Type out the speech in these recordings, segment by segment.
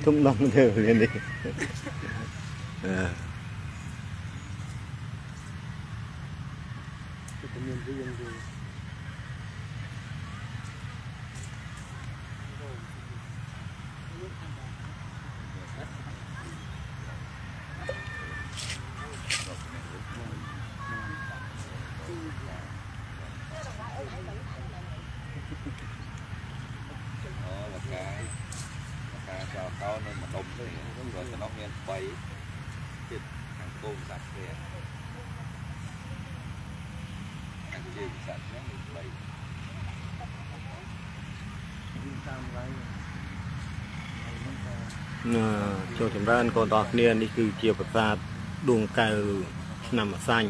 ทุ่มน้องเธอเรียนดิเขาในมาดมเลยก็จะน้องเงี้ยไปจิตทางโกงสัตว์เลยทางเลี้ยงสัตว์เนี่ยไปโจทย์สำคัญก่อนตอนเรียนนี่คือเกี่ยวกับศาสตร์ดวงไก่นำสัญ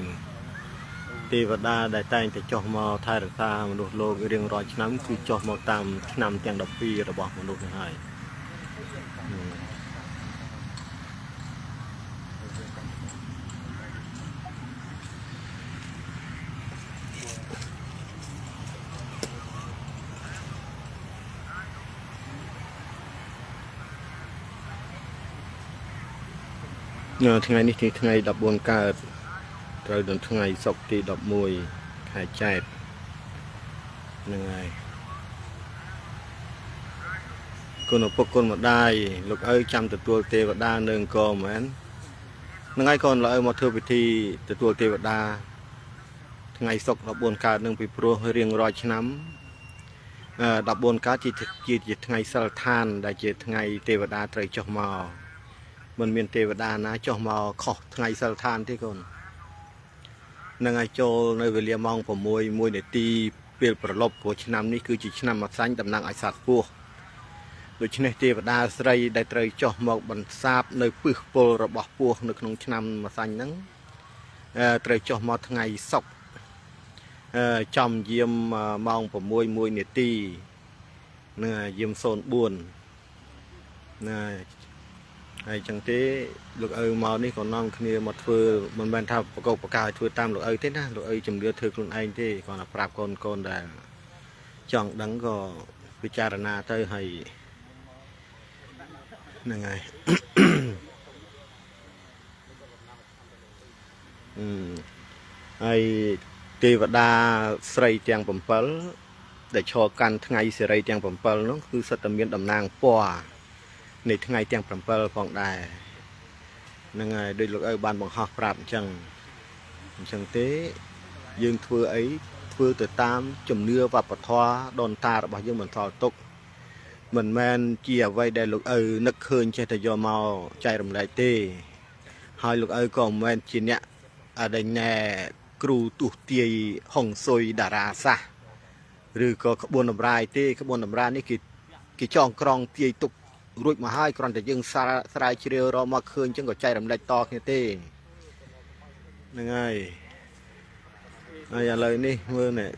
เทวดาได้แต่งแต่จ่อมาไทยรักษามนุษย์โลกเรียงรอยน้ำคือจ่อมาตามนำเตียงดอกปีระบอบมนุษย์ให้ថ្ងៃនេះទីថ្ងៃ14កើតត្រូវដល់ថ្ងៃសុក្រទី11ខែចែកហ្នឹងហើយគុណឪពុកគុណម្ដាយលោកឪចាំទទួលទេវតានៅអង្គរមែនហ្នឹងហើយកូនលោកឪមកធ្វើពិធីទទួលទេវតាថ្ងៃសុក្រ14កើតនឹងពីព្រោះរៀងរាល់ឆ្នាំ14កើតជាថ្ងៃសិលឋានដែលជាថ្ងៃទេវតាត្រូវចុះមកមិនមានទេវតាណាចុះមកខុសថ្ងៃសិលឋានទេកូននឹងឲ្យចូលនៅវេលាម៉ោង6:01នាទីពេលប្រឡប់ព្រោះឆ្នាំនេះគឺជាឆ្នាំអាសាញ់តំណាងឲ្យសត្វពស់ដូច្នេះទេវតាស្រីដែលត្រូវចុះមកបន្សាបនៅពឹសពលរបស់ពស់នៅក្នុងឆ្នាំអាសាញ់ហ្នឹងត្រូវចុះមកថ្ងៃសុក្រចំយាមម៉ោង6:01នាទីនឹងយាម04ណាហើយចឹងទេលោកឪមកនេះក៏នាំគ្នាមកធ្វើមិនមែនថាប្រកបប្រកាសធ្វើតាមលោកឪទេណាលោកឪជំនឿធ្វើខ្លួនឯងទេគាត់ថាប្រាប់កូនដែលចង់ដឹងក៏ពិចារណាទៅហើយហ្នឹងហើយហើយទេវតាស្រីទាំង7ដែលឈរកាន់ថ្ងៃសេរីទាំង7នោះគឺសិតតែមានតំណាងពណ៌នៃថ្ងៃទាំង7ផងដែរហ្នឹងហើយដូចលោកឪបានបង្ហោះប្រាប់អញ្ចឹងទេយើងធ្វើអីធ្វើទៅតាមជំនឿវប្បធម៌ដូនតារបស់យើងបន្តទុកមិនមែនជាអ្វីដែលលោកឪនឹកឃើញចេះតែយកមកចែករំលែកទេហើយលោកឪក៏មិនមែនជាអ្នកអដេញណែគ្រូទុះទាយហុងស៊ុយតារាសាសឬក៏ក្បួនតម្រាយទេក្បួនតម្រាយនេះគេចងក្រងទាយទុករួចមកហើយគ្រាន់តែយើងស្រាវជ្រាវរកមកឃើញចឹងក៏ចែករំលែកតគ្នាទេហ្នឹងហើយឥឡូវនេះមើលនេះ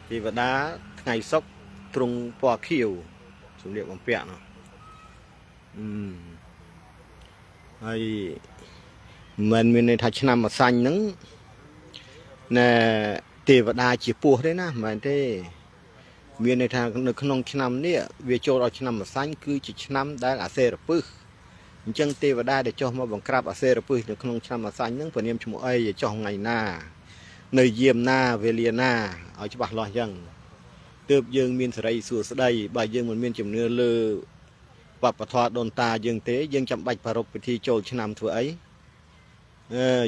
ទេវតាថ្ងៃសុក្រទ្រង់ពណ៌ខៀវសម្លៀកបំពាក់នោះហើយមិនមានន័យថាឆ្នាំអាសាញ់ហ្នឹងណែទេវតាជាពស់ទេណាមិនមែនទេមានន័យថានៅក្នុងឆ្នាំនេះវាចូលដល់ឆ្នាំអាសាញ់គឺជាឆ្នាំដែលអាសេរពឹសអញ្ចឹងទេវតាដែលចុះមកបង្ក្រាបអាសេរពឹសនៅក្នុងឆ្នាំអាសាញ់ហ្នឹងព្រានាមឈ្មោះអីចុះថ្ងៃណានៅយាមណាវេលាណាឲ្យច្បាស់លាស់អញ្ចឹងទើបយើងមានសេរីសួស្តីបើយើងមិនមានជំនឿលើវប្បធម៌ដូនតាយើងទេយើងចាំបាច់ប្រារព្ធពិធីចូលឆ្នាំធ្វើអី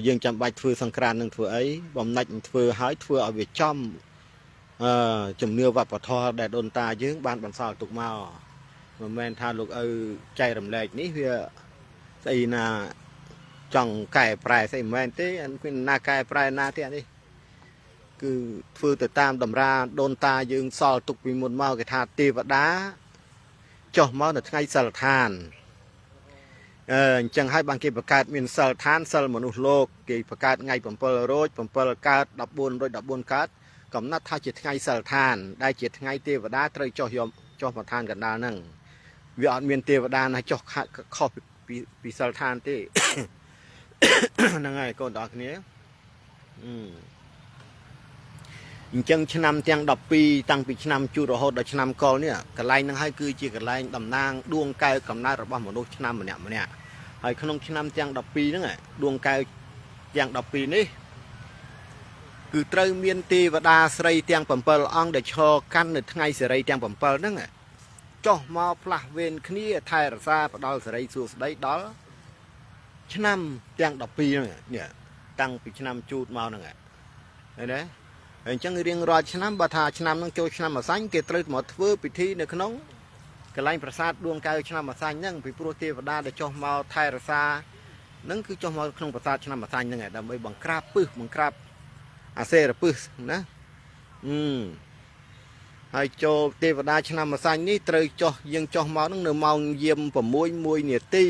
យើងចាំបាច់ធ្វើសង្ក្រាន្តនឹងធ្វើអីបំណាច់នឹងធ្វើឲ្យធ្វើឲ្យវាចំជំនឿវប្បធម៌ដែលដូនតាយើងបានបន្សល់ទុកមកមិនមែនថាលោកឪចែករំលែកនេះវាស្អីណាចង់កែប្រែស្អីមិនមែនទេគឺណាកែប្រែណាទេអានេះគឺធ្វើទៅតាមតម្រាដូនតាយើងសល់ទុកពីមុនមកគេថាទេវតាចុះមកនៅថ្ងៃសិលឋានអញ្ចឹងហើយបានគេបង្កើតមានសិលឋានសិលមនុស្សលោកគេបង្កើតថ្ងៃ7រោច7កើត14កើតកំណត់ថាជាថ្ងៃសិលឋានដែលជាថ្ងៃទេវតាត្រូវចុះមកឋានកណ្ដាលហ្នឹងវាអត់មានទេវតាណាចុះខុសពីសិលឋានទេហ្នឹងហើយកូនទាំងអស់គ្នា ចឹងឆ្នាំទាំង12តាំងពីឆ្នាំជូតរហូតដល់ឆ្នាំកុលនេះកន្លែងហ្នឹងហើយគឺជាកន្លែងតំណាងដួងកែវកំណើតរបស់មនុស្សឆ្នាំម្នាក់ហើយក្នុងឆ្នាំទាំង12ហ្នឹងដួងកែវទាំង12នេះគឺត្រូវមានទេវតាស្រីទាំង7អង្គដែលឈរកាន់នៅថ្ងៃសេរីទាំង7ហ្នឹងចុះមកផ្លាស់វេនគ្នាថែរក្សាផ្ដល់សេរីសួស្តីដល់ឆ្នាំទាំង12ហ្នឹងនេះតាំងពីឆ្នាំជូតមកហ្នឹងឃើញទេអញ្ចឹងរៀងរាល់ឆ្នាំបើថាឆ្នាំហ្នឹងចូលឆ្នាំម្សាញ់គេត្រូវមកធ្វើពិធីនៅក្នុងកន្លែងប្រាសាទដួងកែវឆ្នាំម្សាញ់ហ្នឹងពីព្រោះទេវតាដែលចុះមកថែរក្សាហ្នឹងគឺចុះមកក្នុងប្រាសាទឆ្នាំម្សាញ់ហ្នឹងដើម្បីបង្ក្រាបពឹសបង្ក្រាបអាសេរពឹសណាហើយចូលទេវតាឆ្នាំម្សាញ់នេះត្រូវចុះយើងចុះមកហ្នឹងនៅម៉ោងយាម6:01នាទី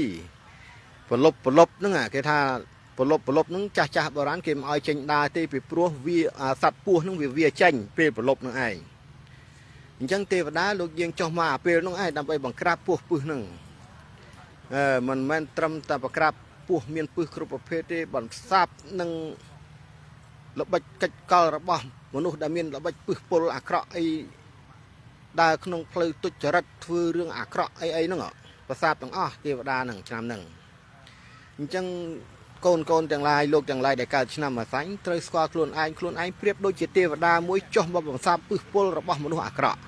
ប្រលប់ហ្នឹងគេថាប្រលប់ហ្នឹងចាស់បុរាណគេមិនឲ្យចេញដើរទេពីព្រោះវាសត្វពស់ហ្នឹងវាចេញពេលប្រលប់ហ្នឹងឯងអញ្ចឹងទេវតាលោកយើងចុះមកអាពេលហ្នឹងឯងដើម្បីបង្ក្រាបពស់ពឹសហ្នឹងមិនមែនត្រឹមតែបង្ក្រាបពស់មានពឹសគ្រប់ប្រភេទទេបន្សាបនឹងល្បិចកិច្ចកលរបស់មនុស្សដែលមានល្បិចពឹសពុលអាក្រក់អីដើរក្នុងផ្លូវទុច្ចរិតធ្វើរឿងអាក្រក់អីហ្នឹងប្រសាទទាំងអស់ទេវតាហ្នឹងឆ្នាំហ្នឹងអញ្ចឹងកូនទាំងឡាយលោកទាំងឡាយដែលកើតឆ្នាំម្សាញ់ត្រូវស្គាល់ខ្លួនឯងប្រៀបដូចជាទេវតាមួយចុះមកបន្សាបពឹសពុលរបស់មនុស្សអាក្រក់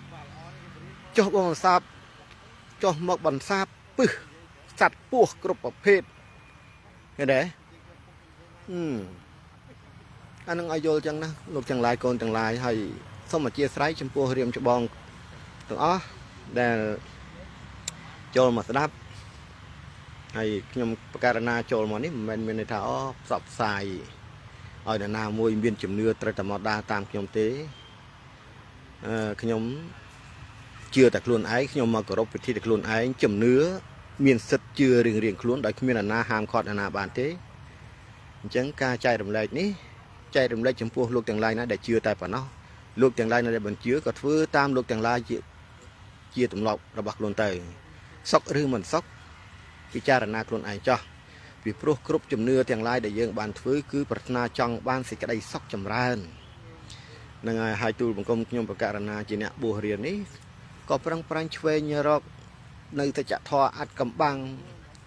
ចុះមកបន្សាបពឹសសត្វពស់គ្រប់ប្រភេទឃើញទេអានឹងឲ្យយល់ចឹងណាលោកទាំងឡាយកូនទាំងឡាយហើយសូមអធិស្ឋានចំពោះរៀមច្បងទាំងអស់ដែលចូលមកស្ដាប់ហើយខ្ញុំបកករណាចូលមកនេះមិនមែនមានន័យថាផ្សព្វផ្សាយឲ្យអ្នកណាមួយមានជំនឿត្រូវតែមកដើរតាមខ្ញុំទេខ្ញុំជឿតែខ្លួនឯងខ្ញុំមកគោរពពិធីតែខ្លួនឯងជំនឿមានសិទ្ធិជឿរៀងខ្លួនដោយគ្មានអ្នកណាហាមឃាត់អ្នកណាបានទេអញ្ចឹងការចែករំលែកនេះចែករំលែកចំពោះលោកទាំងឡាយណាដែលជឿតែប៉ុណ្ណោះលោកទាំងឡាយណាដែលមិនជឿក៏ធ្វើតាមលោកទាំងឡាយជាទម្លាប់របស់ខ្លួនទៅសុខឬមិនសុខពិចារណាខ្លួនឯងចោះពីព្រោះគ្រប់ជំនឿទាំងឡាយដែលយើងបានធ្វើគឺប្រាថ្នាចង់បានសេចក្តីសុខចម្រើននឹងហើយទូលបង្គំខ្ញុំបកករណាជាអ្នកបួសរៀននេះក៏ប្រឹងប្រែងឆ្វេងរកនៅសច្ចធម៌អត្តកំបាំង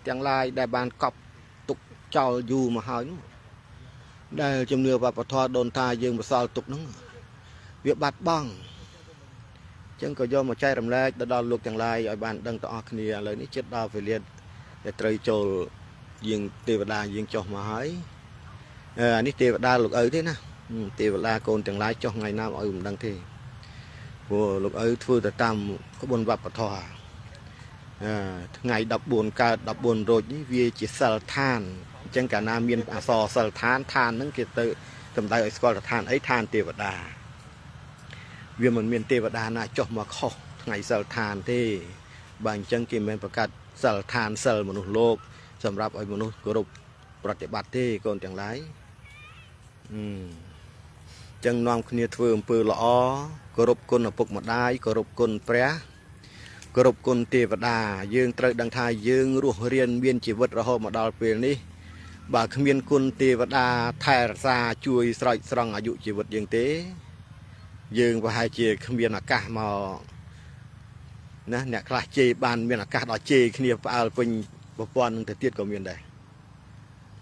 ទាំងឡាយដែលបានកប់ទុកចោលយូរមកហើយនោះដែលជំនឿវប្បធម៌ដូនតាយើងបន្សល់ទុកហ្នឹងវាបាត់បង់អញ្ចឹងក៏យកមកចែករំលែកដល់លោកទាំងឡាយឲ្យបានដឹងទាំងអស់គ្នាឥឡូវនេះចិត្តដល់វេលាដែលត្រូវចូលយើងទេវតាយើងចុះមកហើយអានេះទេវតាលោកឪទេណាទេវតាកូនទាំងឡាយចុះថ្ងៃណាឲ្យមិនដឹងទេព្រោះលោកឪធ្វើទៅតាមក្បួនវប្បធម៌ថ្ងៃ14កើត14រោចនេះវាជាសិលឋានអញ្ចឹងកាលណាមានអក្សរសិលឋានហ្នឹងគេទៅសំដៅឲ្យស្គាល់ឋានអីឋានទេវតាវាមិនមានទេវតាណាចុះមកខុសថ្ងៃសិលឋានទេបើអញ្ចឹងគេមិនប្រកាសសិលឋានសិលមនុស្សលោកសម្រាប់ឲ្យមនុស្សគោរពប្រតិបត្តិទេកូនទាំងឡាយចឹងនាំគ្នាធ្វើអំពើល្អគោរពគុណឪពុកម្ដាយគោរពគុណព្រះគោរពគុណទេវតាយើងត្រូវដឹងថាយើងរស់រានមានជីវិតរហូតមកដល់ពេលនេះបើគ្មានគុណទេវតាថែរក្សាជួយស្រោចស្រង់អាយុជីវិតយើងទេយើងប្រហែលជាគ្មានឱកាសមកណាអ្នកខ្លះជេរបានមានឱកាសដល់ជេរគ្នាផ្អើលពេញប្រព័ន្ធនឹងទៅទៀតក៏មានដែរ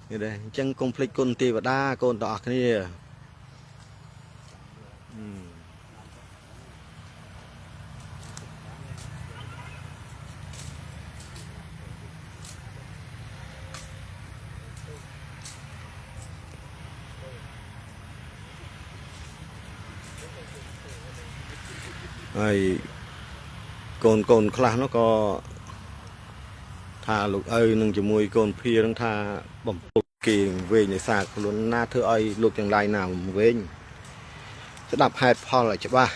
ឃើញទេអញ្ចឹងកុំភ្លេចគុណទេវតាកូនទាំងអស់គ្នាហើយកូនខ្លះនោះក៏ថាលោកឪនឹងជាមួយកូនភៀនឹងថាបំពុះគេវែងនៃសារខ្លួនណាធ្វើឲ្យលោកទាំងឡាយណាវែងស្ដាប់ហេតុផលឲ្យច្បាស់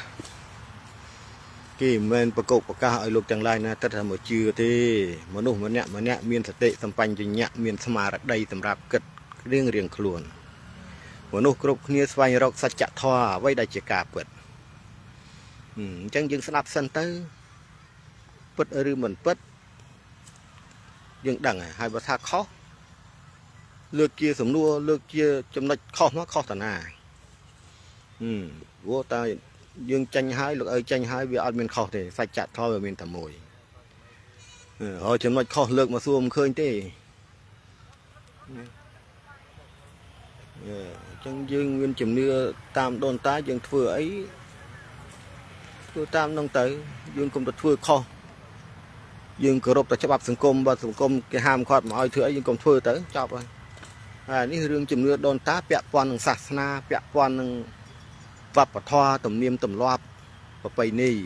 គេមិនមែនប្រកបប្រកាសឲ្យលោកទាំងឡាយណាគិតថាមកជឿទេមនុស្សម្នាក់មានសតិសម្បញ្ញៈមានស្មារតីសម្រាប់គិតរៀងខ្លួនមនុស្សគ្រប់គ្នាស្វែងរកសច្ចធម៌អ្វីដែលជាការពិតអញ្ចឹងយើងស្ដាប់សិនទៅពិតឬមិនពិតយើងដឹងហើយបើថាខុសលើកជាសំណួរលើកជាចំណុចខុសមកខុសតាណា vô ta dương tranh hái lực ơi tranh hái vì ăn miền khâu thì sạch chặt thôi ở miền tầm mùi hồi chúng nó khâu lực mà xuông khơi thế chân dương nguyên chùm nưa tam đồn tá dương thừa ấy thừa tam nông tới dương cùng được thừa kho dương cửa rộp tại chấp bạc sừng côm và sừng côm cái hàm khoát mà ai thừa dương cùng thừa tới chọc rồiนี่เรื่องจำเนื้อโดนตาเปียปอนศาสนาเปียปอนวัดปะทอตุ่มเนียมตุ่มรอบประไปนี่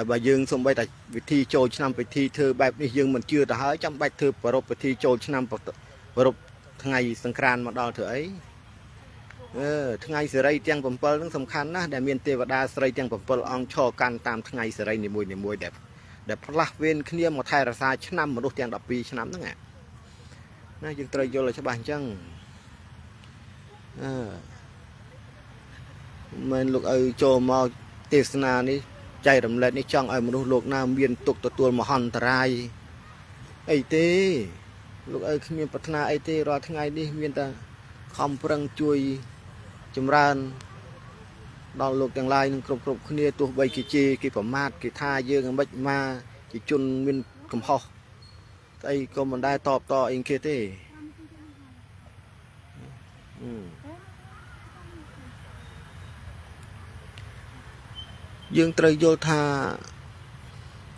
บางยังสมบัติแต่วิธีโจชนำไปทีเธอแบบนี้ยังมันเชื่อแต่หายจำใบเธอประรบไปทีโจชนำประรบทั้งไงสังครานมาดอเถอะทั้งไงเสรีเตียงผมเปิลต้องสำคัญนะแต่เมียนเทวดาเสรีเตียงผมเปิลอองชอกันตามทั้งไงเสรีในมวยแบบพระเวนขึ้นเรียมมาไทยราชาชนำมาดูเตียงดับปีชนำนั่งไงน่าจึงเตยโยเลยชาวบ้านจังมันลูกโจมาเทศนานี่ใจดำเนินนี่จังมนุษย์โลกน้ำเวียนตกตัวมหันตรายไอเต้ลูกมีปัฒนาไอเต้รอทั้งไงนี่เวียนแต่คำพรังจุยจำรานดาวโลกอย่างไรนึงกรบขึ้นเนี่ยตัวใบกิจีกิปมาดกิท่าเยอะกันบัดมากิจุนเวียนกำพอไอ้ก็มันได้ตอบต่อเองเคเต้ยังไตรโยธา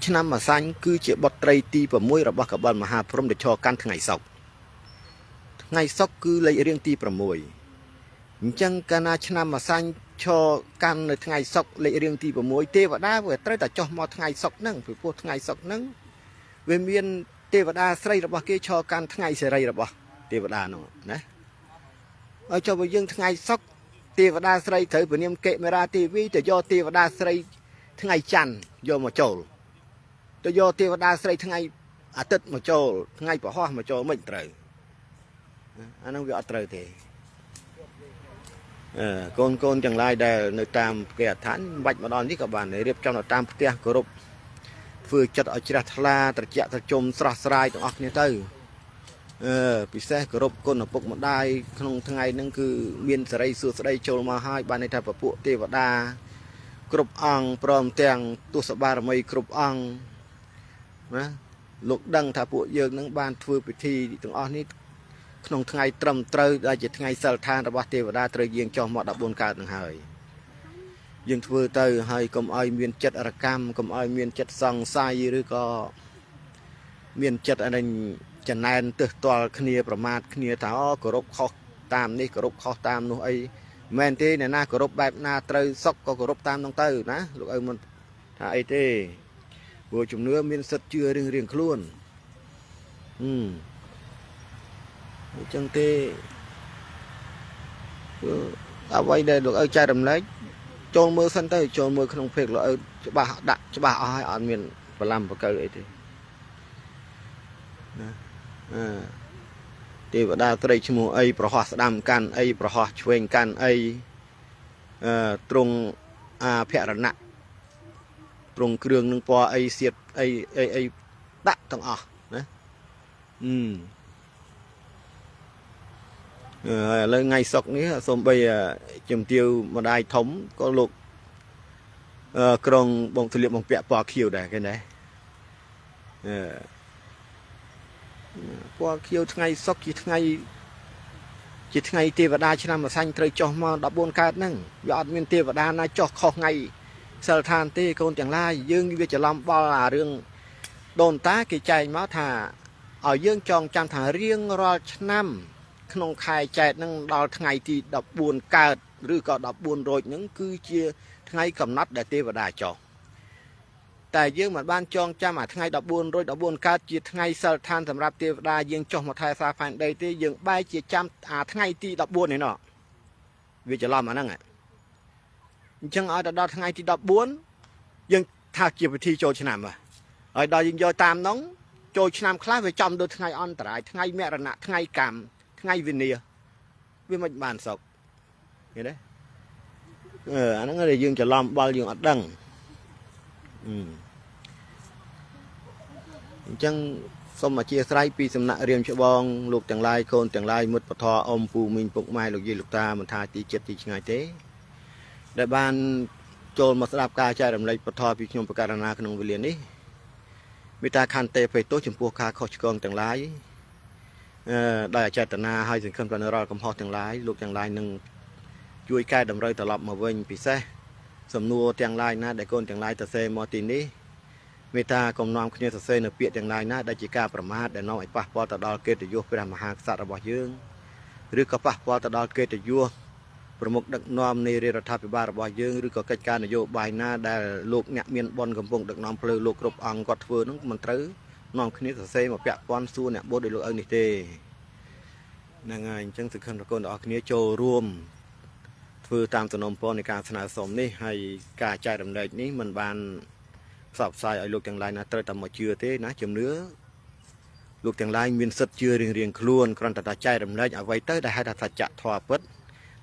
ชนะมาสันคือเจ็บบทไตรตีประมวยระบกับบอลมหาพรหมเดชกันทั้งไงศกไงศกคือเลยเรียงตีประมวยจังการชนะมาสันชอกันในทั้งไงศกเลยเรียงตีประมวยเทวดาเวทไตรแต่จ่อมาทั้งไงศกนั่งผู้พวกทั้งไงศกนั่งเวียนเวียนเทวดาใส่ระบเกชอกันทั้งไงเสรีระบเทวดาเนาะนะเอาชาวไปยังทั้งไงศกเทวดาใส่เถอะเป็นยมเกะเมราทีวีแต่ย่อเทวดาใส่ทั้งไงจันย่อมาโจลแต่ย่อเทวดาใส่ทั้งไงอาทิตย์มาโจลทั้งไงปะฮ้อมาโจลไม่ตรึอันนั้นวิอัตรึเถคนจังไรได้ในตามเกียรติฐานบัดมาดอนที่กับบ้านในเรียบจำเราตามเตี้ยกรุบฝืนจัดเอาจิตทลาตระเจาะตระจมสระสลายต้องออกเนี่ยตื้อพิเศษกรุบคนปกมาได้ขนมทั้งไงนั่นคือเมียนสไลสุดสไลโจลมาให้บ้านในทางประปุ่เทวดากรุบอังพร้อมเตียงตุสบารมีกรุบอังนะลูกดังถ้าปุ่เยอะนั่งบ้านฟื้นพิธีตรงอ้อนี้ขนมทั้งไงตรมเตยได้จะทั้งไงเสลทานระบาดเทวดาเตยเยียงจอมหมดดับบนการต่างหายยังฟื้นเตยให้กรมอ้อยเมียนจัดอรกรรมกรมอ้อยเมียนจัดซองไซหรือก็เมียนจัดอะไรจะแนนตึกตัวขณีประมาทขณีถ้ากรบข้อตามนี่กรบข้อตามนู้ไอแมนที่เนี่ยน่ากรบแบบน่าเตยซอกก็กรบตามต้องเตยนะลูกมันถ้าไอเต้บัวจุ่มเนื้อเมียนสัตว์เชื่อเรียงคล้วนจังเต้เอาไว้ได้ลูกใจดำเล็กโจมมือสั้นเตยโจมมือขนมเพลกลูกจะบ้าดักจะบ้าเอาให้อ่อนเมียนประลำประเกยไอเต้เทวดาตรัยชมูไอประหัสดำกันไอประหัสช่วยกันไอตรงเพรณะตรงเครื่องนึงพอไอเสียดไอตะต้องออกนะเลยไงศกนี้สมไปจมเตียวมาได้ถมก็ลูกกรงบงทะเลบงเปียปอคิวได้กันไหนพวกเขียวทั้งไงซอกจีทั้งไงเทวดาชนะมาสังเตยจ่อมาดับบนการนั่งยอดเมียนเทวดานาจ่อข้อไงเสลทานเต้คนจังไรยื่นวิจารณ์บอลเรื่องโดนตาเกใจมาถ่าเอายื่นจองจำถ่าเรียงรอชนะขนมไข่ใจนั่งดาวทั้งไงที่ดับบนการหรือก็ดับบนโรยนั่งคือเชียทั้งไงกำนัดแต่เทวดาจ่อแต่ยื่นเหมือนบ้านจองจำทั้งไงดับบนโรยดับบนการจีทั้งไงเสลทานสำหรับเทวดายื่นจ่อมาถ่ายซาฟันได้ที่ยื่นใบจีจำทั้งไงที่ดับบนนี่เนาะวิจารณ์มานั่งไงจังเอาแต่ดอทั้งไงที่ดับบ้วนยังถ้าเกี่ยวกับที่โจชนามอ่ะไอ้ดอยังย่อตามน้องโจชนามคล้ายไปจำโดยทั้งไงอันตรายทั้งไงแม่ระนาทั้งไงกรรมทั้งไงวินเนียวิมันบานศกเห็นไหมอันนั้นก็เลยยังจะล้อมบอลยังอัดดังจัง សូមអធិស្ឋានពីសំណាក់រៀមច្បងលោកទាំងឡាយកូនទាំងឡាយមុតពធអមពូមីងពុកម៉ែលោកយាយលោកតាមិនថាទីចិត្តទីឆ្ងាយទេដែលបានចូលមកស្ដាប់ការចែករំលែកពធពីខ្ញុំបករណាក្នុងវេលានេះមេត្តាខន្តីអភ័យទោសចំពោះការខុសឆ្គងទាំងឡាយដោយអចេតនាហើយសង្ឃឹមថានៅរាល់កំហុសទាំងឡាយលោកទាំងឡាយនឹងជួយកែតម្រូវត្រឡប់មកវិញពិសេសសំណួរទាំងឡាយណាដែលកូនទាំងឡាយទៅសេមកទីនេះមេត្តាកុំនាំគ្នាសរសេរនៅពាក្យទាំងឡាយណាដែលជាការប្រមាថដែលនាំឲ្យប៉ះពាល់ទៅដល់កិត្តិយសព្រះមហាក្សត្ររបស់យើងឬក៏ប៉ះពាល់ទៅដល់កិត្តិយសប្រមុខដឹកនាំនៃរដ្ឋាភិបាលរបស់យើងឬក៏កិច្ចការនយោបាយណាដែលលោកអ្នកមានបនកំពុងដឹកនាំផ្លូវលោកគ្រប់អង្គគាត់ធ្វើនឹងមិនត្រូវនាំគ្នាសរសេរមកពាក់ព័ន្ធសួរអ្នកបុតដោយលោកឪនេះទេហ្នឹងហើយអញ្ចឹងសង្ឃឹមថាកូនទាំងអស់គ្នាចូលរួមធ្វើតាមសំណុំពរនៃការស្នើសុំនេះហើយការចែករំលែកនេះមិនបានផ្សព្វផ្សាយឲ្យលោកទាំងឡាយណាត្រូវតែមកជឿទេណាជំនឿលោកទាំងឡាយមានសិទ្ធិជឿរៀងៗខ្លួនគ្រាន់តែចែករំលែកអ្វីទៅដែលហៅថាសច្ចធម៌ពិត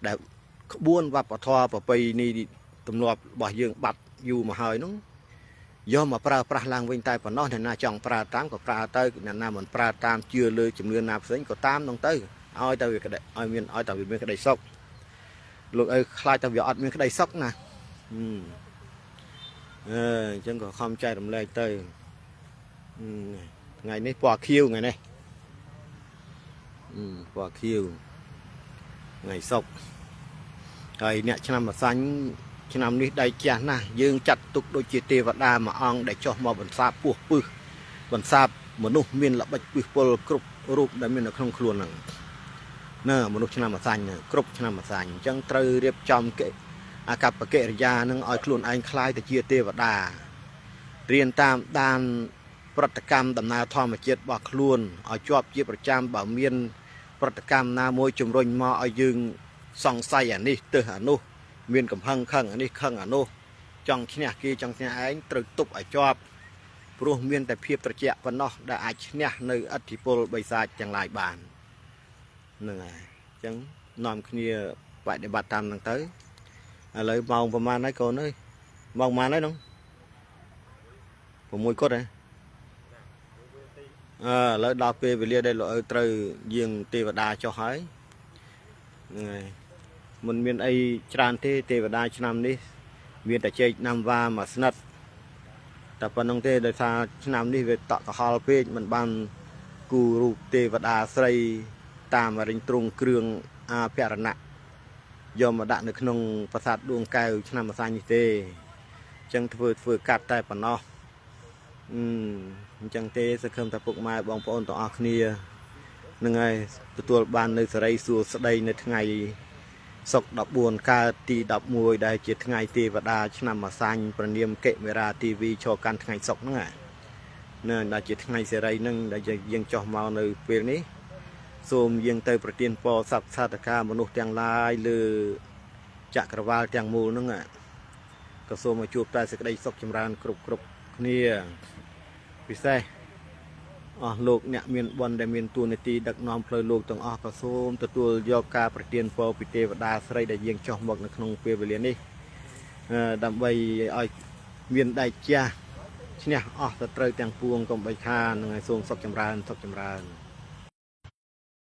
ដែលក្បួនវប្បធម៌ប្រពៃណីទម្លាប់របស់យើងបាត់យូរមកហើយនោះយកមកប្រើប្រាស់ឡើងវិញតែប៉ុណ្ណោះអ្នកណាចង់ប្រើតាមក៏ប្រើទៅអ្នកណាមិនប្រើតាមជឿលើជំនឿណាផ្សេងក៏តាមនោះទៅឲ្យតែវាក្តីឲ្យមានឲ្យតែវាមានក្តីសុខលោកឲ្យខ្លាចតែវាអត់មានក្តីសុខណាអញ្ចឹងក៏ខំចែករំលែកទៅថ្ងៃនេះពណ៌ខៀវថ្ងៃនេះពណ៌ខៀវថ្ងៃសុក្រហើយអ្នកឆ្នាំម្សាញ់ឆ្នាំនេះដៃចាស់ណាស់យើងចាត់ទុកដូចជាទេវតាមួយអង្គដែលចុះមកបន្សាបពោះពឹសបន្សាបមនុស្សមានល្បិចពឹសពលគ្រប់រូបដែលមាននៅក្នុងខ្លួនហ្នឹងណាមនុស្សឆ្នាំម្សាញ់គ្រប់ឆ្នាំម្សាញ់អញ្ចឹងត្រូវរៀបចំអាកប្បកិរិយានឹងឲ្យខ្លួនឯងคล้ายទៅជាទេវតារៀនតាមដានប្រតិកម្មដំណើរធម្មជាតិរបស់ខ្លួនឲ្យជាប់ជាប្រចាំបើមានប្រតិកម្មណាមួយជំរុញមកឲ្យយើងសង្ស័យអានេះទៅអានោះមានកំហឹងខឹងអានេះខឹងអានោះចង់ឈ្នះគេចង់ឈ្នះឯងត្រូវទប់ឲ្យជាប់ព្រោះមានតែភាពត្រជាក់ប៉ុណ្ណោះដែលអាចឈ្នះនៅឥទ្ធិពលបិសាចទាំងឡាយបានហ្នឹងហើយអញ្ចឹងនាំគ្នាបដិបត្តិតាមហ្នឹងទៅឥឡូវម៉ោងប្រហែលហើយកូនអើយម៉ោងប្រហែលហើយនោះ6 កុដហ៎ឥឡូវដល់ពេលវេលាដែលលោកឪត្រូវយាងទេវតាចុះហើយហ្នឹងហើយមិនមានអីច្រើនទេទេវតាឆ្នាំនេះមានតែចេកណាំវ៉ាមួយស្និតតែប៉ុណ្្នឹងទេដោយសារឆ្នាំនេះវាតក់កុហលពេកមិនបានគូរូបទេវតាស្រីតាមរិញទ្រង់គ្រឿងអាភរណៈយកមកដាក់នៅក្នុងប្រាសាទដួងកែវឆ្នាំម្សាញ់នេះទេអញ្ចឹងធ្វើកាត់តែប៉ុណ្ណោះអញ្ចឹងទេសង្ឃឹមថាពុកម៉ែបងប្អូនទាំងអស់គ្នានឹងហើយទទួលបាននៅសេរីសួស្តីនៅថ្ងៃសុក្រ14កើតទី11ដែលជាថ្ងៃទេវតាឆ្នាំម្សាញ់ប្រនាមកិមេរ៉ា TV ឈរកាន់ថ្ងៃសុក្រហ្នឹងណាដែលជាថ្ងៃសេរីហ្នឹងដែលយើងចោះមកនៅពេលនេះសូមយើងទៅប្រទានពរសព្វសាធការមនុស្សទាំងឡាយលើចក្រវាលទាំងមូលហ្នឹងក៏សូមឲ្យជួបតែសេចក្តីសុខចម្រើនគ្រប់គ្នាពិសេសអស់លោកអ្នកមានបុណ្យដែលមានតួនាទីដឹកនាំផ្លូវលោកទាំងអស់ក៏សូមទទួលយកការប្រទានពរពីទេវតាស្រីដែលយើងចោះមកនៅក្នុងពេលវេលានេះដើម្បីឲ្យមានដៃចាស់ឈ្នះអស់ទៅត្រូវទាំងពួងកុំបីខាននឹងឲ្យសូមសុខចម្រើន